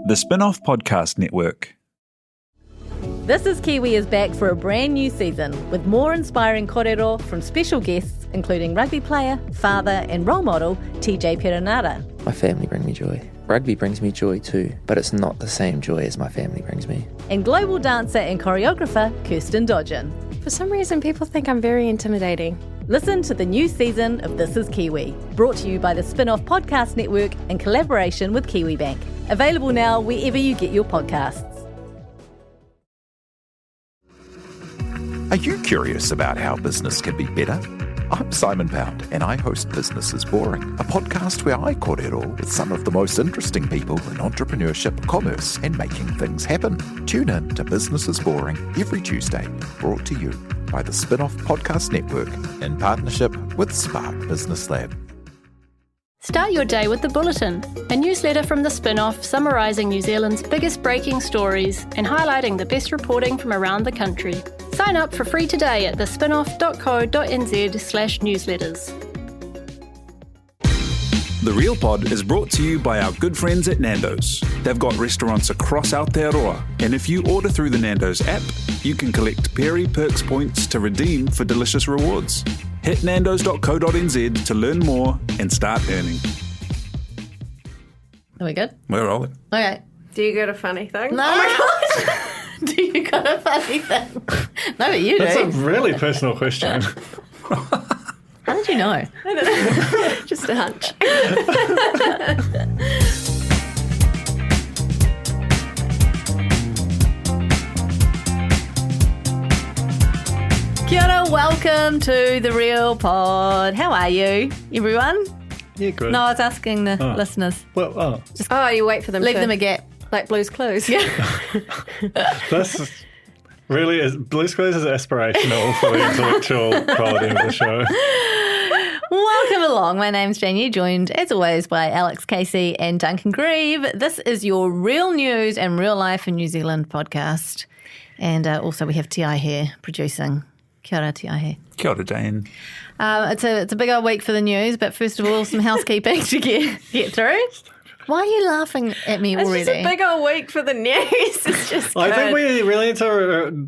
The Spin-off Podcast Network. This is Kiwi is back for a brand new season with more inspiring kōrero from special guests including rugby player, father and role model TJ Perenara. My family bring me joy. Rugby brings me joy too, but it's not the same joy as my family brings me. And global dancer and choreographer Kirsten Dodgen. For some reason, people think I'm very intimidating. Listen to the new season of This is Kiwi, brought to you by the Spin-off Podcast Network in collaboration with KiwiBank. Available now wherever you get your podcasts. Are you curious about how business can be better? I'm Simon Pound, and I host Business is Boring, a podcast where I kōrero with some of the most interesting people in entrepreneurship, commerce, and making things happen. Tune in to Business is Boring every Tuesday, brought to you by the Spin-off Podcast Network in partnership with Spark Business Lab. Start your day with The Bulletin, a newsletter from The Spin-off summarising New Zealand's biggest breaking stories and highlighting the best reporting from around the country. Sign up for free today at thespinoff.co.nz/newsletters. The Real Pod is brought to you by our good friends at Nando's. They've got restaurants across Aotearoa, and if you order through the Nando's app, you can collect Perry Perks points to redeem for delicious rewards. Hit nandos.co.nz to learn more and start earning. Are we good? We're rolling. Okay. Do you got a funny thing? No. Oh my gosh. Do you got a funny thing? No, but you do. That's a really personal question. How did you know? I don't know. Just a hunch. Kia ora, welcome to The Real Pod. How are you, everyone? Yeah, good. No, I was asking the listeners. Well, Oh, you wait for them Leave to... them a gap. Like Blue's Clues. Yeah. this really is. Blue's Clues is aspirational for the intellectual quality of the show. Welcome along. My name's Janie, joined as always by Alex Casey and Duncan Grieve. This is your real news and real life in New Zealand podcast. And also we have Ti here producing. Kia ora, Ti here. Kia ora, Jane. It's a big old week for the news, but first of all, some housekeeping to get through. Why are you laughing at me already? It's just a big old week for the news. It's just I think good. we really need to,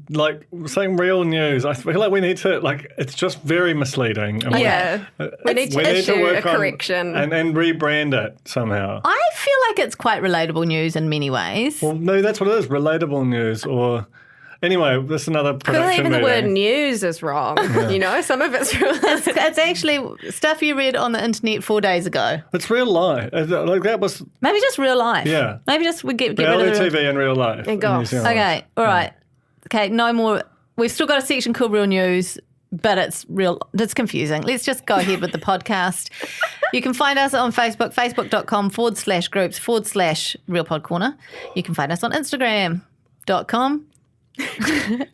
saying real news, I feel like we need to, it's just very misleading. I mean, Yeah. We need to issue a correction. And rebrand it somehow. I feel like it's quite relatable news in many ways. Well, no, that's what it is, relatable news or... Anyway, this is another production Well, even the meeting. word news is wrong. You know, some of it's real. It's actually stuff you read on the internet 4 days ago. It's real life. That was Maybe just real life. Yeah. Maybe just we get rid reality of the... TV in real life. And in New goss. Zealand. Okay, all right. Okay, no more. We've still got a section called Real News, but it's confusing. Let's just go ahead with the podcast. You can find us on Facebook, facebook.com/groups/Real Pod Corner. You can find us on Instagram.com.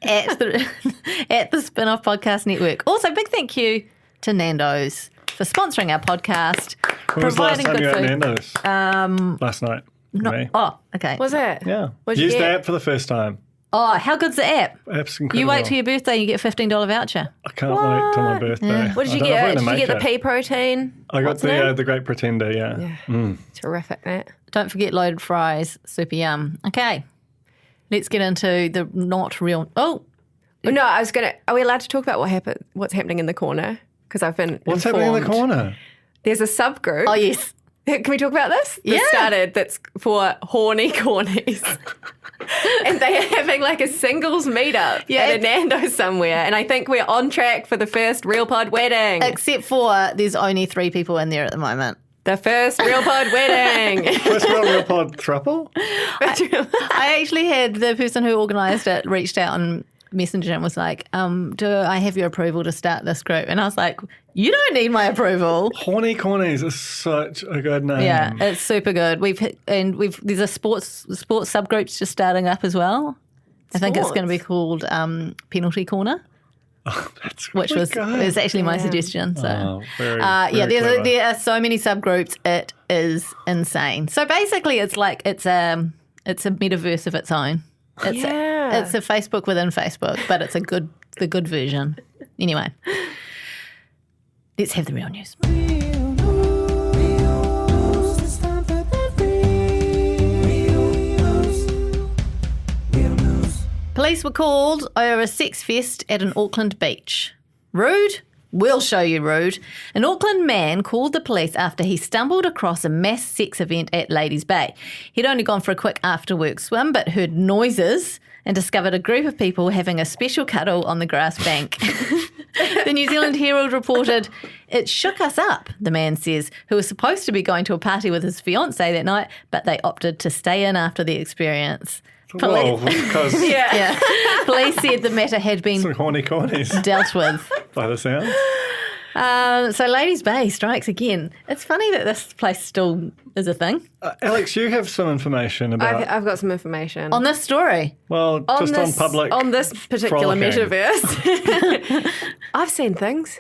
at the Spin-off Podcast Network. Also, big thank you to Nando's for sponsoring our podcast. When was the last time you good were at food. Nando's? Last night. Me. Oh, okay. Was it? Yeah. What'd you Used the get? app for the first time. Oh, how good's the app? App's incredible. You wait till your birthday, you get a $15 voucher. I can't wait till my birthday. What did I you don't know if get? I'm Did gonna you get the make pea it. protein? I got What's the name? the Great Pretender, yeah. Terrific, that. Don't forget loaded fries, super yum. Okay, let's get into the not real... Oh, No, I was going to... Are we allowed to talk about what's happening in the corner? Because I've been What's happening in the informed. corner? There's a subgroup. oh yes. Can we talk about this? Yeah. That started that's for horny cornies. And they are having like a singles meetup Yeah. at a Nando's somewhere. And I think we're on track for the first Real Pod wedding. Except for there's only 3 people in there at the moment. The first Real Pod wedding. First real pod throuple? I actually had the person who organised it reached out on Messenger and was like, do I have your approval to start this group? And I was like, you don't need my approval. Horny Cornies is such a good name. Yeah, it's super good. There's a sports subgroups just starting up as well. I think it's going to be called Penalty Corner. Oh, that's Which really was good. actually my suggestion. So, Oh, very clever. there are so many subgroups. It is insane. So basically, it's like it's a metaverse of its own. It's a Facebook within Facebook, but it's the good version. Anyway, let's have the real news. Police were called over a sex fest at an Auckland beach. Rude? We'll show you rude. An Auckland man called the police after he stumbled across a mass sex event at Ladies Bay. He'd only gone for a quick after-work swim but heard noises and discovered a group of people having a special cuddle on the grass bank. The New Zealand Herald reported, "It shook us up," the man says, who was supposed to be going to a party with his fiancée that night, but they opted to stay in after the experience. Well, because Yeah. Police said the matter had been some horny cornies dealt with. by the sound. So Ladies Bay strikes again. It's funny that this place still is a thing. Alex, you have some information about, I've got some information. On this story. well, just on public on this particular frolicking. metaverse. I've seen things.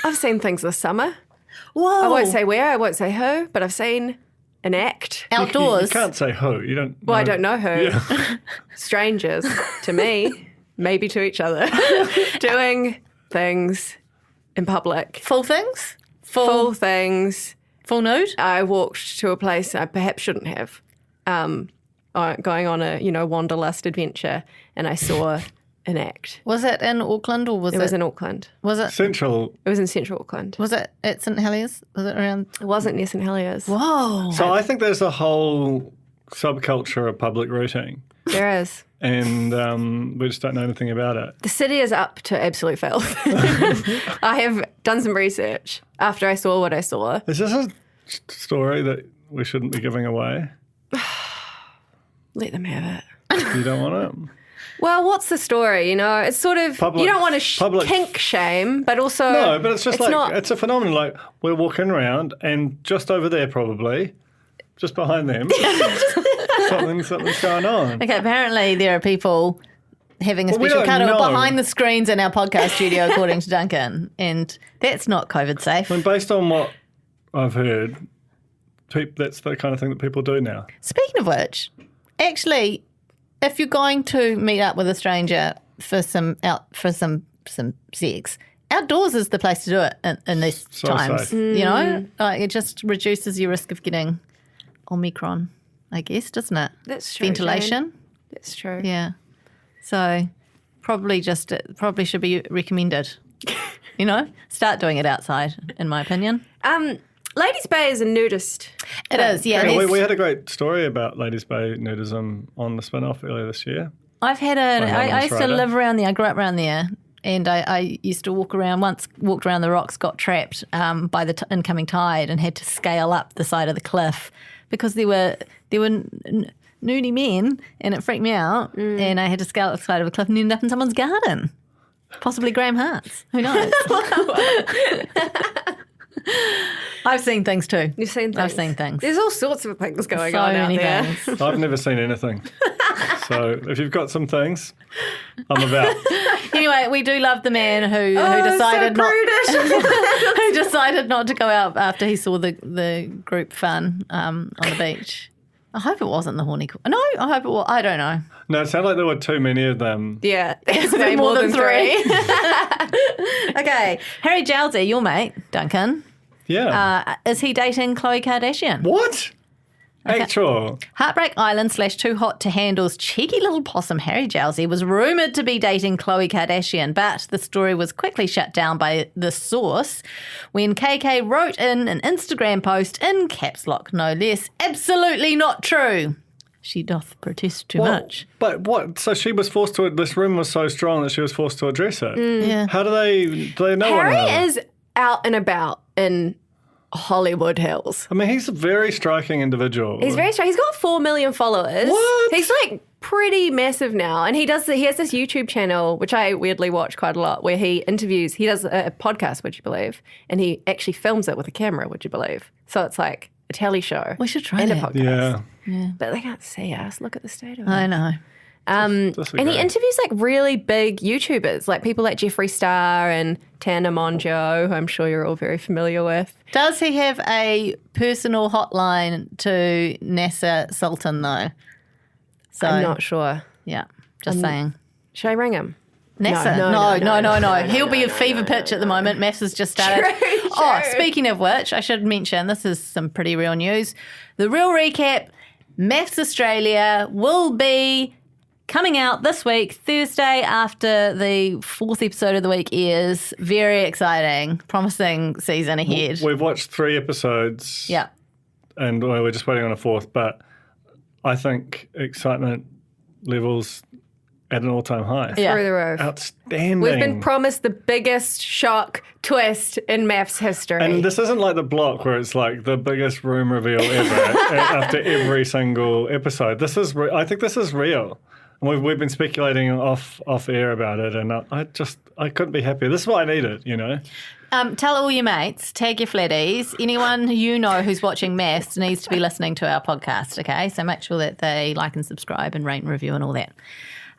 I've seen things this summer. Whoa. I won't say where, I won't say who, but I've seen an act. Outdoors. You can't say who. You don't. Well, I don't know who. Yeah. Strangers to me, maybe to each other, doing things in public. Full things? Full things. Full nude? I walked to a place I perhaps shouldn't have, going on a wanderlust adventure, and I saw an act. Was it in Auckland or was it? It was in Auckland. Was it? Central. It was in central Auckland. Was it at St Heliers? Was it around? It wasn't near St Heliers. Whoa. So I think there's a whole subculture of public routing, There is. and we just don't know anything about it. The city is up to absolute filth. I have done some research after I saw what I saw. Is this a story that we shouldn't be giving away? Let them have it. You don't want it? Well, what's the story? It's sort of, Public- you don't want to public- kink shame, but also... No, but it's just not, it's a phenomenon. Like, we're walking around and just over there probably, just behind them, something's going on. Okay, apparently there are people having a Well, we special don't cuddle know. behind the screens in our podcast studio, according to Duncan, and that's not COVID safe. And based on what I've heard, that's the kind of thing that people do now. Speaking of which, actually, if you're going to meet up with a stranger for some sex, outdoors is the place to do it in these So times. safe. Like it just reduces your risk of getting Omicron, I guess, doesn't it? That's true, Ventilation. That's true. Yeah. So probably should be recommended. Start doing it outside, in my opinion. Ladies Bay is a nudist. It is, yeah. Yeah, there's- we had a great story about Ladies Bay nudism on the spin-off earlier this year. I've had I used to rider. live around there. I grew up around there, and I used to walked around the rocks, got trapped by the incoming tide, and had to scale up the side of the cliff because there were nudie men, and it freaked me out. And I had to scale up the side of a cliff and end up in someone's garden, possibly Graham Hart's. Who knows? I've seen things too. You've seen things? I've seen things. There's all sorts of things going So on out many there. things. I've never seen anything. So if you've got some things, I'm about. Anyway, we do love the man who decided not to go out after he saw the group fun on the beach. I hope it wasn't the horny. No, I hope it was. I don't know. No, it sounded like there were too many of them. Yeah, it's Way way more than three. Okay, Harry Jowsey, your mate, Duncan, Yeah. is he dating Khloe Kardashian? What? Actual. Heartbreak Island / Too Hot to Handle's cheeky little possum Harry Jowsey was rumoured to be dating Khloe Kardashian, but the story was quickly shut down by the source when KK wrote in an Instagram post in caps lock, no less, "Absolutely not true. She doth protest too much." But what? So she was forced to. This rumor was so strong that she was forced to address it. Yeah. How do they know one Harry another? is out and about in Hollywood Hills. I mean, he's a very striking individual. He's very strong. He's got 4 million followers. What? He's like pretty massive now, and he has this YouTube channel which I weirdly watch quite a lot, where he does a podcast, would you believe, and he actually films it with a camera, would you believe? So it's like a telly show. We should try and that. a podcast. Yeah. But they can't see us. Look at the state of it. I know. And Disagree. he interviews like really big YouTubers, like people like Jeffree Star and Tana Mongeau, who I'm sure you're all very familiar with. Does he have a personal hotline to NASA Sultan, though? So, I'm not sure. Yeah, just saying. Should I ring him? NASA? No. He'll be a fever pitch at the moment. Maths has just started. Oh, speaking of which, I should mention, this is some pretty real news. The real recap, Maths Australia will be coming out this week, Thursday, after the 4th episode of the week airs. Very exciting, promising season ahead. We've watched 3 episodes. Yeah. And we're just waiting on a 4th, but I think excitement levels at an all-time high. Yeah. Through the roof. Outstanding. We've been promised the biggest shock twist in maths history. And this isn't like The Block where it's like the biggest room reveal ever after every single episode. I think this is real. And we've been speculating off air about it, and I couldn't be happier. This is what I needed, you know. Tell all your mates, tag your flatties. Anyone you know who's watching maths needs to be listening to our podcast, okay? So make sure that they like and subscribe and rate and review and all that.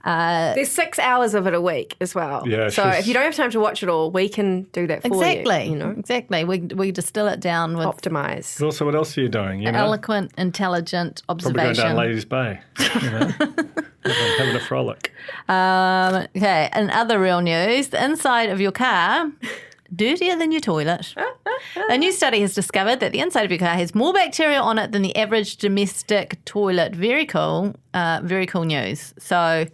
There's 6 hours of it a week as well. Yeah, so if you don't have time to watch it all, we can do that for Exactly. you. You know? Exactly. We distill it down with Optimize. But also, what else are you doing? You know? eloquent, intelligent Probably going observation. down Ladies' Bay, you know? Having a frolic. Okay, and other real news, the inside of your car, dirtier than your toilet. A new study has discovered that the inside of your car has more bacteria on it than the average domestic toilet. Very cool news. So,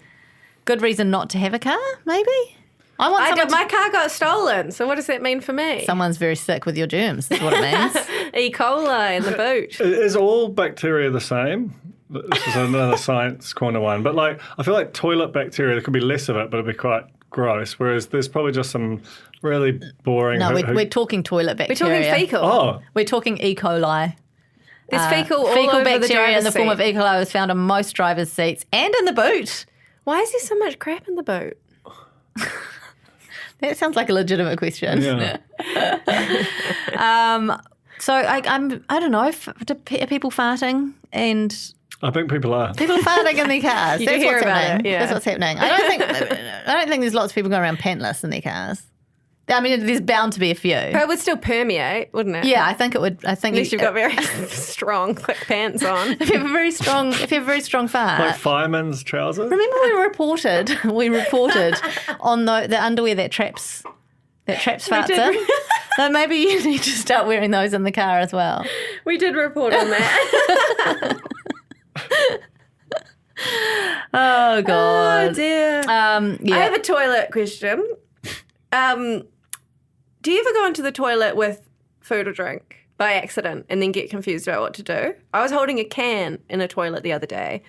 good reason not to have a car, maybe? My car got stolen, so what does that mean for me? Someone's very sick with your germs, is what it means. E. coli in the boot. Is all bacteria the same? This is another science corner one. But like, I feel like toilet bacteria, there could be less of it, but it'd be quite gross. Whereas there's probably just some really boring... No, we're talking toilet We're bacteria. talking fecal. Oh, We're talking E. coli. There's fecal all Fecal over the bacteria in the driver's form of seat. E. coli was found on most drivers' seats and in the boot. Why is there so much crap in the boot? That sounds like a legitimate question. yeah. So I don't know. Are people farting? And I think people are. people are farting in their cars. You do That's hear what's about happening. it, yeah. That's what's happening. I don't think there's lots of people going around pantless in their cars. I mean, there's bound to be a few. But it would still permeate, wouldn't it? Yeah, I think it would. I think Unless you've got very strong, thick pants on. if you have a very strong fart. Like fireman's trousers? Remember we reported on the underwear that traps farts in? So maybe you need to start wearing those in the car as well. We did report on that. Oh God. Oh dear. Yeah. I have a toilet question. Do you ever go into the toilet with food or drink by accident and then get confused about what to do? I was holding a can in a toilet the other day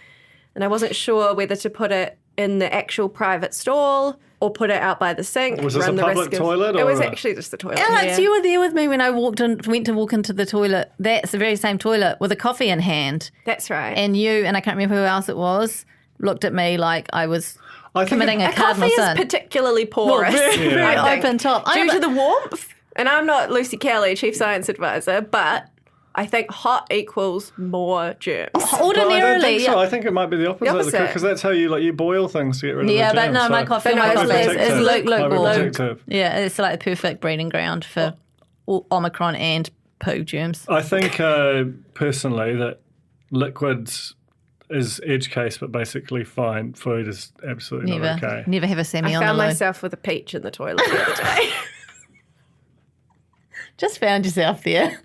and I wasn't sure whether to put it in the actual private stall or put it out by the sink. Was this run a the public risk of- toilet? It or was a- actually just the toilet. Alex, you were there with me when I went to walk into the toilet. That's the very same toilet with a coffee in hand. That's right. And you, and I can't remember who else it was, looked at me like I was I think committing a a cardinal coffee is sin. particularly porous. very I think, open top. Due to the warmth. And I'm not Lucy Kelly, Chief Science Advisor, but I think hot equals more germs. But I don't Ordinarily, think so. I think it might be the opposite. opposite. Because that's how you boil things to get rid of yeah, the but germs. no, my So- coffee But no, it's is lukewarm. Overprotective. Yeah, it's like the perfect breeding ground for Omicron and poo germs. I think personally that liquids is edge case, but basically fine. Food is absolutely not okay. Never have a semi I on the found loo. myself with a peach in the toilet the other day. Just found yourself there.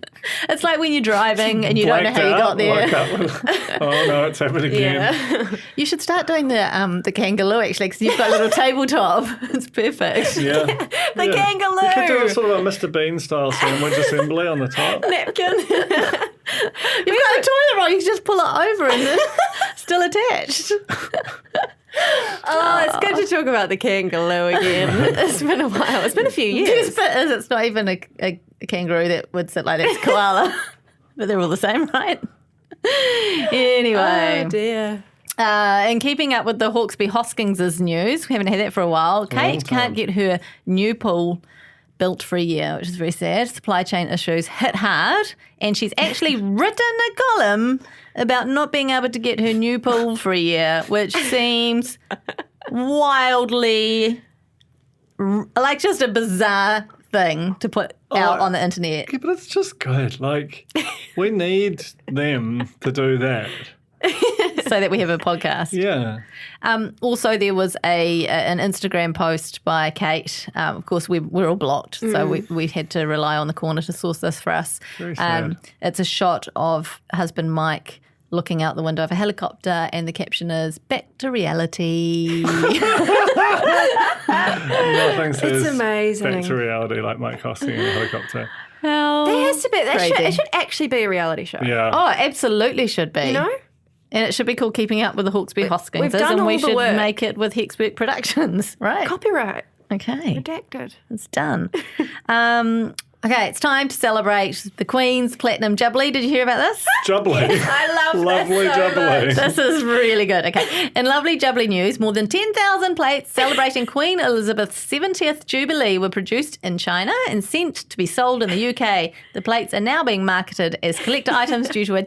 It's like when you're driving and you don't know Blacked how you out, got there. woke up with- oh no, it's happened again. Yeah. You should start doing the kangaloo actually, because you've got a little tabletop. It's perfect. Yeah. The You could do kangaroo. a sort of a Mr. Bean style sandwich assembly on the top. Napkin. You've got a toilet roll. You can just pull it over and it's still attached. Oh, it's good to talk about the kangaroo again. It's been a while. It's been a few The years. best bit is it's not even a kangaroo that would sit like that. It's a koala. But they're all the same, right? Anyway. Oh dear. And keeping up with the Hawkesby Hoskins' news, we haven't had that for a while. Kate can't get her new pool built for a year, which is very sad. Supply chain issues hit hard, and she's actually written a column about not being able to get her new pool for a year, which seems wildly like just a bizarre thing to put out on the internet. Yeah, but it's just good. Like, we need them to do that. So that we have a podcast. Yeah. Also, there was an Instagram post by Kate. Of course, we're all blocked, so we had to rely on the corner to source this for us. Very sad. It's a shot of husband Mike looking out the window of a helicopter, and the caption is "Back to reality." Nothing says amazing. back to reality like Mike Hosking in a helicopter. How There has to be. crazy. It should actually be a reality show. Yeah. Oh, absolutely should be. You know? And it should be called Keeping Up with the Hawkesby Hoskingses, we've done and we all the should work. make it with Hexwork Productions, right? Copyright. Okay, Redacted. it's done. Okay, it's time to celebrate the Queen's Platinum Jubbly. Did you hear about this? Jubbly. I love Lovely this so jubbly. much. This is really good. Okay. In lovely Jubbly news, more than 10,000 plates celebrating Queen Elizabeth's 70th Jubilee were produced in China and sent to be sold in the UK. The plates are now being marketed as collector items due to a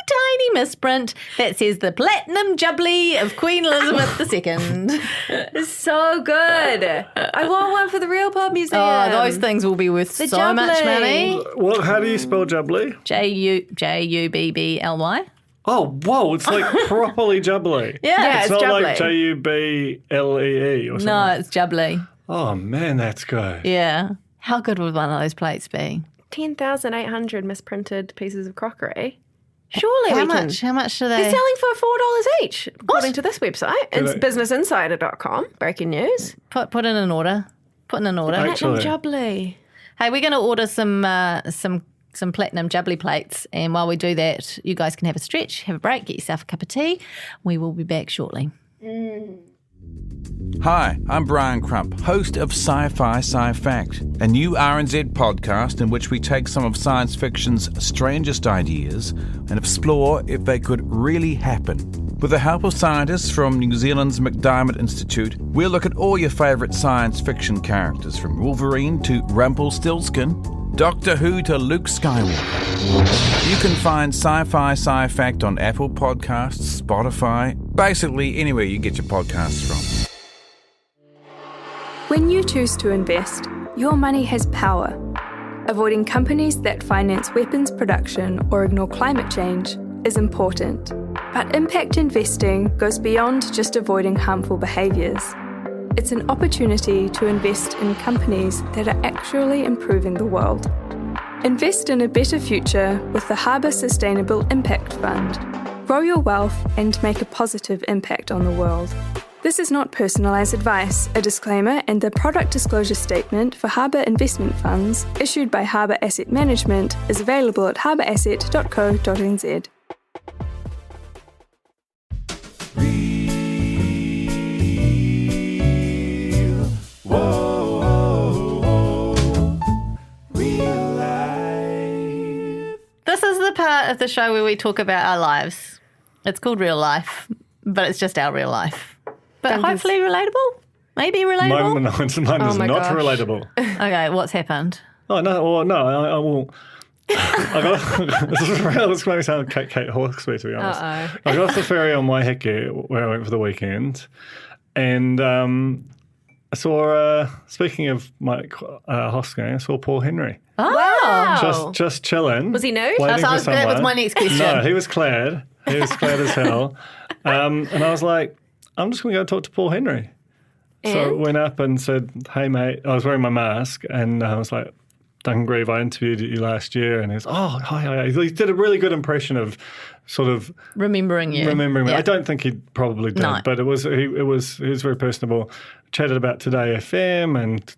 tiny misprint that says the Platinum Jubbly of Queen Elizabeth II. It's so good. I want one for the Real Pub Museum. Oh, those things will be worth so much Jubbly. money. Well, how do you spell jubbly? Jubbly. Oh, whoa, it's like properly jubbly. Yeah. It's it's not like jubbly. Jubblee or something. No, it's Jubbly. Oh, man, that's good. Yeah. How good would one of those plates be? 10,800 misprinted pieces of crockery. Surely How we can. much? How much do They're they? selling for $4 each, according to this website. It's they- businessinsider.com. Breaking news. Put in an order. Put in an order. Actually. Jubbly. Hey, we're going to order some platinum jubbly plates, and while we do that, you guys can have a stretch, have a break, get yourself a cup of tea. We will be back shortly. Hi, I'm Brian Crump, host of Sci-Fi Sci-Fact, a new RNZ podcast in which we take some of science fiction's strangest ideas and explore if they could really happen. With the help of scientists from New Zealand's McDiarmid Institute, we'll look at all your favourite science fiction characters, from Wolverine to Rumpelstiltskin, Doctor Who to Luke Skywalker. You can find Sci-Fi Sci-Fact on Apple Podcasts, Spotify, basically anywhere you get your podcasts from. When you choose to invest, your money has power. Avoiding companies that finance weapons production or ignore climate change is important. But impact investing goes beyond just avoiding harmful behaviours. It's an opportunity to invest in companies that are actually improving the world. Invest in a better future with the Harbour Sustainable Impact Fund. Grow your wealth and make a positive impact on the world. This is not personalised advice. A disclaimer and the product disclosure statement for Harbour investment funds issued by Harbour Asset Management is available at harbourasset.co.nz. This is the part of the show where we talk about our lives. It's called Real Life, but it's just our real life. But hopefully relatable? Maybe relatable? Mine is not gosh. relatable. Okay, what's happened? Oh, no, well, no, I will. I got this is real. This makes me sound Kate Hawkesby, to be honest. Uh-oh. I got off the ferry on Waiheke where I went for the weekend, and I saw. Speaking of Mike Hosking, I saw Paul Henry Oh, just chilling. Was he nude? waiting That for was someone. my next question. No, he was clad. He was clad as hell, and I was like, I'm just going to go talk to Paul Henry. So I went up and said, "Hey, mate." I was wearing my mask, and I was like, "Duncan Grieve, I interviewed you last year," and he was, "Oh, hi." He did a really good impression of sort of remembering you. remembering me. Yeah. I don't think he probably did, No. but he was very personable. Chatted about Today FM, and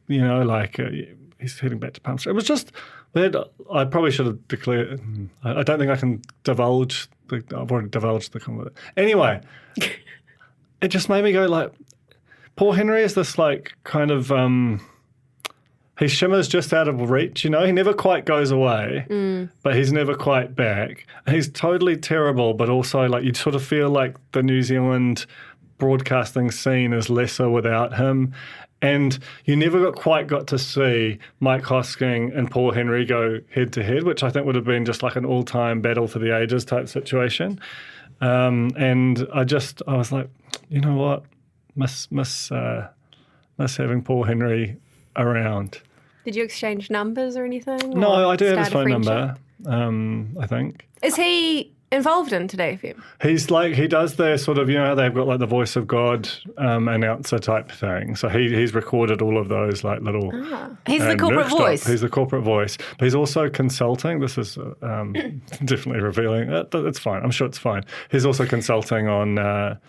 he's heading back to Palm Street. It was just weird. I probably should have declared. I don't think I can divulge. I've already divulged the comment. Anyway, it just made me go like, Paul Henry is this like kind of. He shimmers just out of reach, you know. He never quite goes away, but he's never quite back. And he's totally terrible, but also like you sort of feel like the New Zealand broadcasting scene is lesser without him. And you never quite got to see Mike Hosking and Paul Henry go head to head, which I think would have been just like an all-time battle for the ages type situation. And I was like, you know what, miss having Paul Henry around. Did you exchange numbers or anything? No, Or I do have his start a phone friendship? number, I think. Is he involved in Today FM? He's like, he does their sort of, you know how they've got like the voice of God announcer type thing. So he's recorded all of those like little. He's the corporate voice. He's the corporate voice. But he's also consulting. This is definitely revealing. It's fine. I'm sure it's fine. He's also consulting on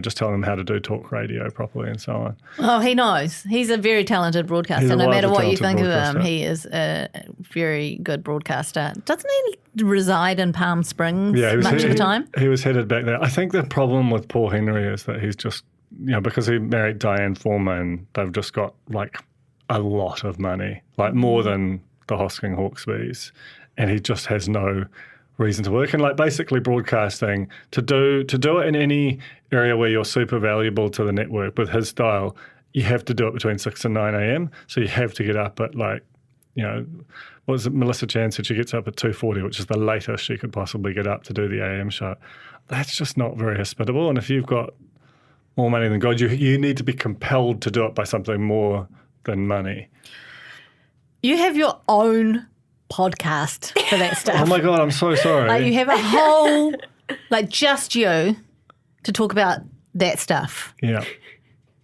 just telling them how to do talk radio properly and so on. Oh, he knows. He's a very talented broadcaster. No matter what you think of him, he is a very good broadcaster. Doesn't he reside in Palm Springs much of the time? He was headed back there. I think the problem with Paul Henry is that he's just, because he married Diane Foreman, they've just got like a lot of money, like more than the Hosking Hawksbys, and he just has no reason to work. And like basically broadcasting, to do it in any area where you're super valuable to the network with his style, you have to do it between 6 and 9 a.m. So you have to get up at like, what was it? Melissa Chan said she gets up at 2:40, which is the latest she could possibly get up to do the AM show. That's just not very hospitable. And if you've got more money than God, you need to be compelled to do it by something more than money. You have your own podcast for that stuff. Oh my God, I'm so sorry. Like you have a whole, like just you to talk about that stuff. Yeah.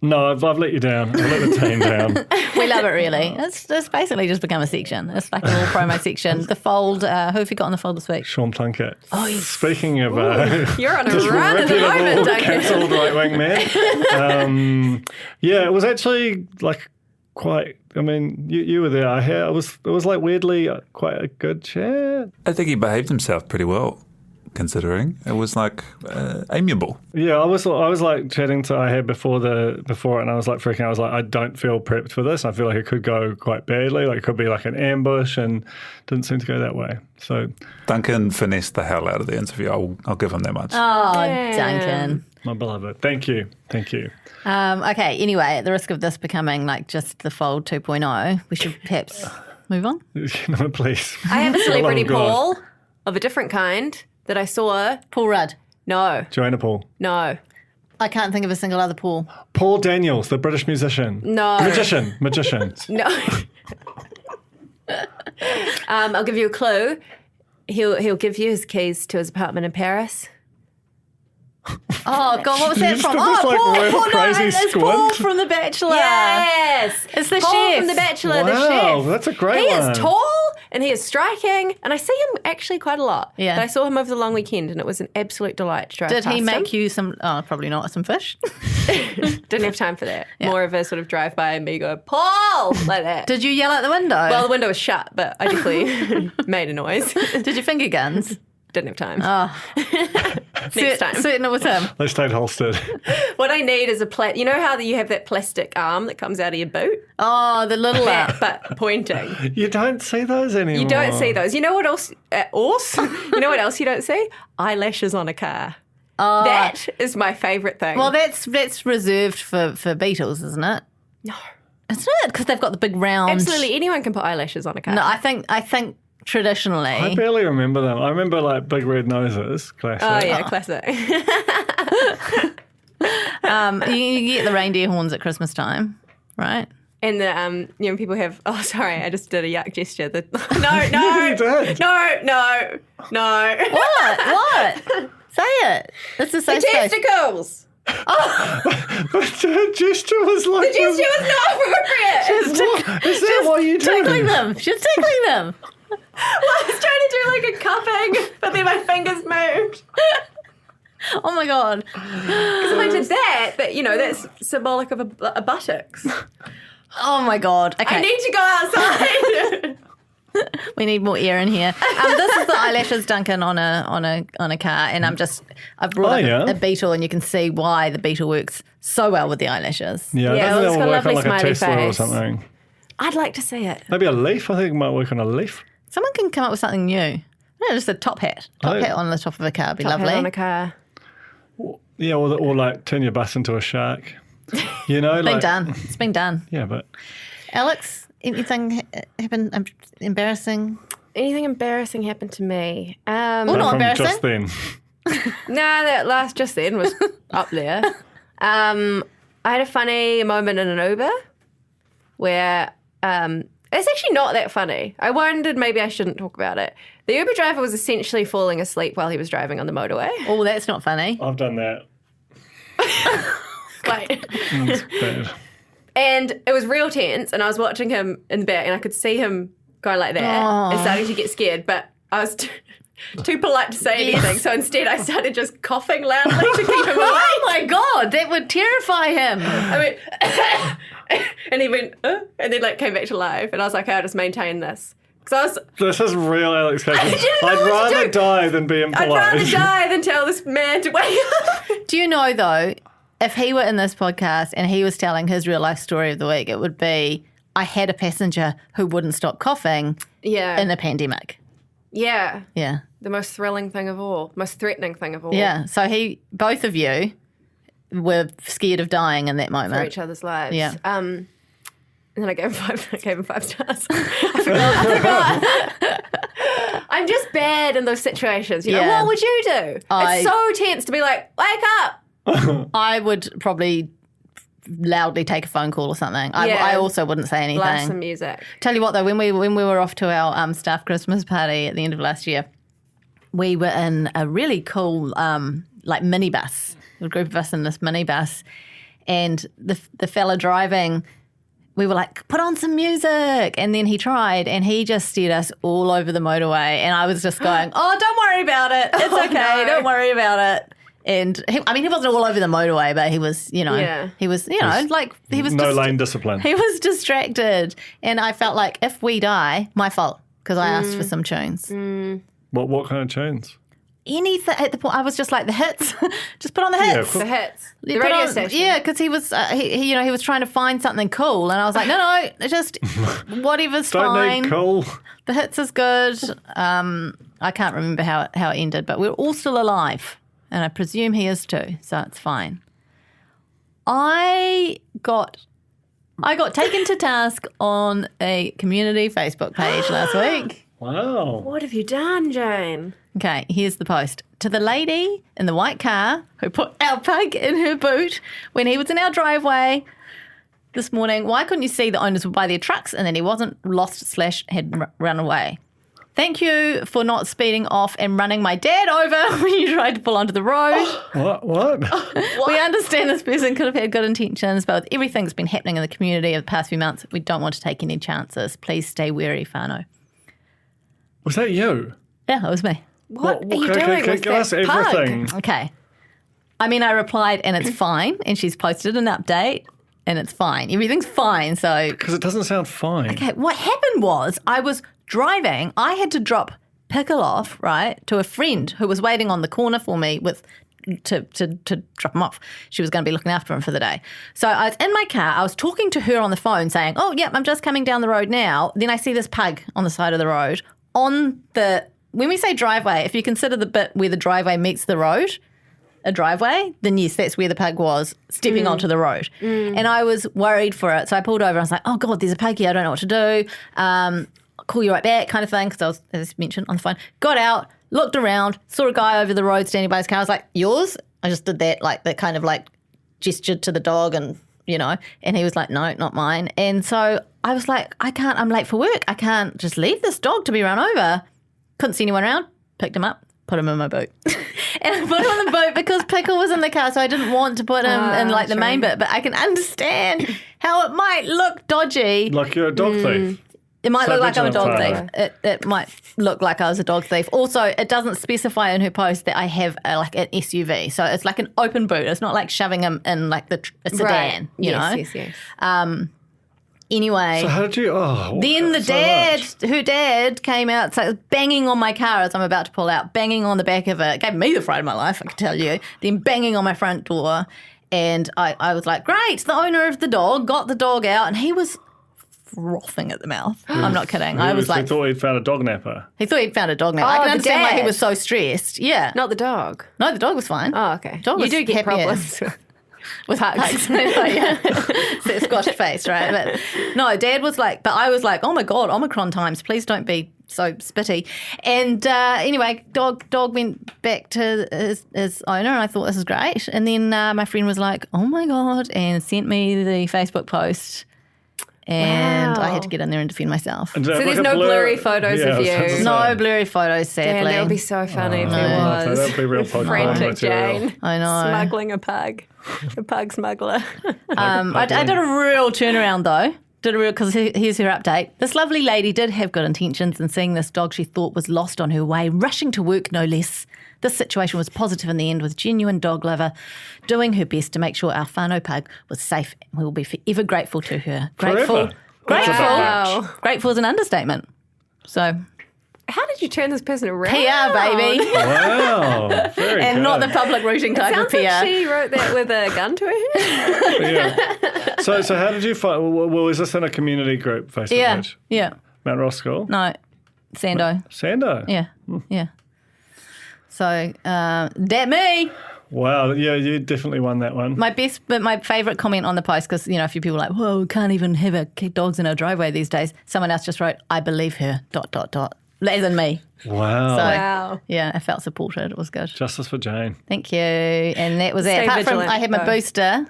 No, I've let you down. I've let the team down. We love it, really. It's basically just become a section. It's like a little promo section. The fold, who have you got on the fold this week? Sean Plunkett. Oh, yes. Speaking of you're on a run at the moment, Duncan. Cancelled right-wing man. It was actually like quite, you were there. It was like weirdly quite a good chat. I think he behaved himself pretty well, considering it was like amiable. Yeah, I was like chatting to Ahab before it, and I was like freaking out. I was like, I don't feel prepped for this. I feel like it could go quite badly. Like it could be like an ambush, and didn't seem to go that way. So Duncan finessed the hell out of the interview. I'll give him that much. Oh, Duncan. My beloved. Thank you. Okay, anyway, at the risk of this becoming like just the Fold 2.0, we should perhaps move on. No, please. I have a celebrity Paul of a different kind that I saw. Paul Rudd. No. Joanna Paul. No. I can't think of a single other Paul. Paul Daniels, the British musician. No. Magician. No. I'll give you a clue. He'll give you his keys to his apartment in Paris. Oh, God, what was that from? It's Paul from The Bachelor. Yes. It's the Paul chef. from The Bachelor, the Wow, chef. that's a great He one. is tall and he is striking, and I see him actually quite a lot. Yeah. But I saw him over the long weekend, and it was an absolute delight to drive Did past he make him. you some, probably not, some fish? Didn't have time for that. Yeah. More of a sort of drive by and me go, Paul, like that. Did you yell out the window? Well, the window was shut, but I definitely made a noise. Did you finger guns? Didn't have time. Oh. Next time. Certain it was him. They stayed holstered. What I need is you know how you have that plastic arm that comes out of your boot? Oh, the little But pointing. You don't see those anymore. You don't see those. You know what else? You know what else you don't see? Eyelashes on a car. Oh. That is my favourite thing. Well, that's reserved for Beatles, isn't it? No. It's not, because they've got the big round. Absolutely, anyone can put eyelashes on a car. No, I think traditionally. I barely remember them. I remember like big red noses, classic. Oh yeah, classic. You get the reindeer horns at Christmas time, right? And the people have. Oh, sorry, I just did a yuck gesture. You did. No. What? Say it. This is so The special. testicles. But her gesture was like... The gesture was not appropriate. Is that what you do? Tickling them. She's tickling them. Well, I was trying to do like a cupping, but then my fingers moved. Oh my God. Because if I did that, that's symbolic of a buttocks. Oh my God. Okay. I need to go outside. We need more air in here. This is the eyelashes, Duncan, on a car, and I've brought up a Beetle, and you can see why the Beetle works so well with the eyelashes. Yeah, Yeah, well, doesn't it's that got a work on lovely like a smiley Tesla or face. something? I'd like to see it. Maybe a leaf. I think it might work on a leaf. Someone can come up with something new. No, just a top hat. Top hat on the top of a car would be Top lovely. hat on a car. Yeah, or like turn your bus into a shark. You know, Been done. It's been done. Yeah, but Alex, anything happen embarrassing? Anything embarrassing happened to me? Not from embarrassing. just then. No, that last just then was up there. I had a funny moment in an Uber where it's actually not that funny. I wondered maybe I shouldn't talk about it. The Uber driver was essentially falling asleep while he was driving on the motorway. Oh, that's not funny. I've done that. Like, It's bad. and it was real tense, and I was watching him in the back, and I could see him going like that and starting to get scared, but I was too polite to say anything, so instead I started just coughing loudly to keep him awake. Oh my God, that would terrify him. I went, and he went, and then like came back to life, and I was like, I'll just maintain this. Because This is real Alex Catchings. didn't know I'd what to rather do. die than be impolite. I'd rather die than tell this man to wake up. Do you know, though, if he were in this podcast and he was telling his real life story of the week, it would be, I had a passenger who wouldn't stop coughing Yeah. in a pandemic. Yeah. Yeah. The most thrilling thing of all. Most threatening thing of all. Yeah. So both of you were scared of dying in that For moment. each other's lives. Yeah. And then I gave him 5 stars. I forgot. I'm just bad in those situations. You know, Yeah. what would you do? It's so tense to be like, wake up. I would probably loudly take a phone call or something. Yeah. I also wouldn't say anything. Blast some music. Tell you what, though, when we were off to our staff Christmas party at the end of last year, we were in a really cool like minibus. A group of us in this minibus, and the fella driving, we were like, put on some music, and then he tried, and he just steered us all over the motorway, and I was just going, oh, don't worry about it, it's okay, don't worry about it. And he wasn't all over the motorway, but he was, he was, like he was No lane discipline. He was distracted, and I felt like if we die, my fault, because I asked for some tunes. What kind of tunes? Anything at the point, I was just like, the hits, just put on the hits. Yeah, of course. The hits. The Put radio on- station. Yeah, because he was, he was trying to find something cool, and I was like, no, just whatever's Don't fine. need cool. The hits is good. I can't remember how it ended, but we're all still alive, and I presume he is too, so it's fine. I got taken to task on a community Facebook page last week. Wow. What have you done, Jane? Okay, here's the post. To the lady in the white car who put our pug in her boot when he was in our driveway this morning, why couldn't you see the owners were by their trucks and then he wasn't lost / had run away? Thank you for not speeding off and running my dad over when you tried to pull onto the road. What? We understand this person could have had good intentions, but with everything that's been happening in the community over the past few months, we don't want to take any chances. Please stay wary, whānau. Was that you? Yeah, that was me. What are you Okay, doing with give us that pug? everything. Okay. I mean, I replied, and it's fine, and she's posted an update, and it's fine. Everything's fine, so... Because it doesn't sound fine. Okay, what happened was I was driving. I had to drop Pickle off, right, to a friend who was waiting on the corner for me to drop him off. She was going to be looking after him for the day. So I was in my car. I was talking to her on the phone saying, oh, yep, I'm just coming down the road now. Then I see this pug on the side of the road. When we say driveway, if you consider the bit where the driveway meets the road, a driveway, then yes, that's where the pug was, stepping onto the road. And I was worried for it. So I pulled over and I was like, oh, God, there's a pug here. I don't know what to do. I'll call you right back kind of thing, because I was, as mentioned, on the phone. Got out, looked around, saw a guy over the road standing by his car. I was like, yours? I just did that, like that kind of like gestured to the dog and, and he was like, no, not mine. And so I was like, I'm late for work. I can't just leave this dog to be run over. Couldn't see anyone around, picked him up, put him in my boot. And I put him on the boot because Pickle was in the car, so I didn't want to put him in like the main bit. But I can understand how it might look dodgy. Like you're a dog thief. It might So look like I'm a dog vigilant thief. It might look like I was a dog thief. Also, it doesn't specify in her post that I have like an SUV. So it's like an open boot. It's not like shoving him in like a sedan, you know? Yes. Anyway. So how did you... Oh, Then so her dad came out, so banging on my car as I'm about to pull out, banging on the back of it. Gave me the fright of my life, I can tell you. Then banging on my front door. And I was like, great, the owner of the dog got the dog out, and he was frothing at the mouth. I'm not kidding. I was like... He thought he'd found a dog napper. He thought he'd found a dog now. I Oh, can the understand why he dad. was so stressed. Yeah. Not the dog. No, the dog was fine. Oh, okay. Dog You was do get happy problems as- with hugs. Yeah. It's that squashed face, right? But no, Dad was like, but I was like, oh my God, Omicron times, please don't be so spitty. And anyway, dog went back to his owner, and I thought this is great. And then my friend was like, oh my God, and sent me the Facebook post. and Wow. I had to get in there and defend myself. And So there's no blurry photos of you. No blurry photos, Damn, sadly. that would be so funny if no. there was. That would be real podcast Frantic material. Jane. I know. Smuggling a pug. A pug smuggler. I did a real turnaround though. Because here's her update. This lovely lady did have good intentions in seeing this dog she thought was lost on her way, rushing to work no less. This situation was positive in the end, with genuine dog lover doing her best to make sure our whānau pug was safe. We will be forever grateful to her. Grateful. Forever. Wow. Grateful is an understatement. So, How did you turn this person around? PR, baby. Wow. Very And good. not the public routing type of Sounds PR. like she wrote that with a gun to her head. Yeah. So how did you find? Well, is this in a community group Facebook Yeah. page? Yeah. Mount Roskill? No. Sando. Sando? Yeah. Yeah. So, that me. Wow. Yeah, you definitely won that one. My favourite comment on the post, because, a few people are like, whoa, we can't even have dogs in our driveway these days. Someone else just wrote, I believe her, ... As in me. Wow. So, Wow. yeah, I felt supported. It was good. Justice for Jane. Thank you. And that was Stay it. Apart from, vigilant, I had my though. booster.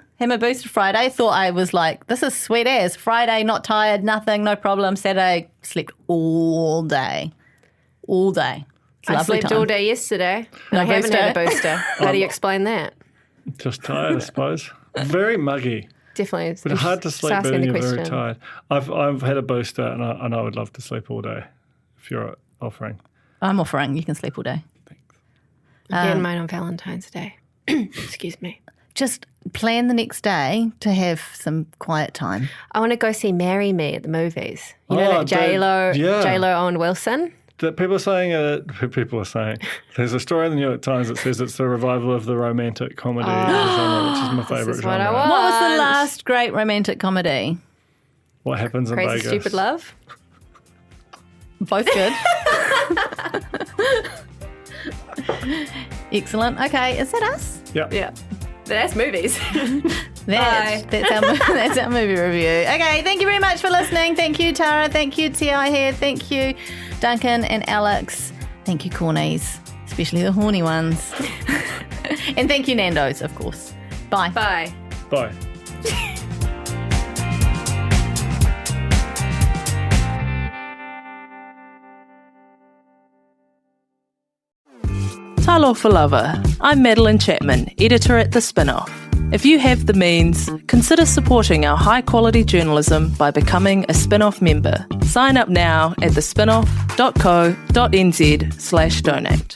Friday. Thought I was like, this is sweet as. Friday, not tired, nothing, no problem. Saturday, slept all day. All day. It's a I lovely slept time. all day yesterday. No I haven't had a booster? booster. How do you explain that? Just tired, I suppose. Very muggy. Definitely. It's But hard to sleep just when asking you're the very question. tired. I've had a booster and I would love to sleep all day if you're offering. I'm offering. You can sleep all day. I'm getting mine on Valentine's Day. Excuse me. Just plan the next day to have some quiet time. I want to go see Marry Me at the movies. You know Oh, that J-Lo, yeah. J-Lo Owen Wilson? That people are saying there's a story in the New York Times that says it's the revival of the romantic comedy genre, which is my favourite This is what genre. I want. What was the last great romantic comedy? What happens in Crazy Vegas? Stupid Love? Both good. Excellent. Okay, is that us? Yeah. Yeah. That's movies. That's our movie review. Okay, thank you very much for listening. Thank you, Tara. Thank you, T.I. here. Thank you, Duncan and Alex. Thank you, Cornies, especially the horny ones. And thank you, Nando's, of course. Bye. Bye. Bye. Talofa lover, I'm Madeline Chapman, editor at The Spinoff. If you have the means, consider supporting our high-quality journalism by becoming a Spinoff member. Sign up now at thespinoff.co.nz/donate.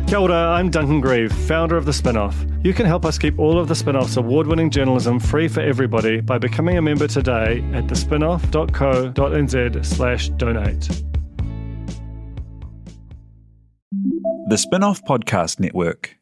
Kia ora, I'm Duncan Grieve, founder of The Spinoff. You can help us keep all of The Spinoff's award-winning journalism free for everybody by becoming a member today at thespinoff.co.nz/donate. The Spin-off Podcast Network.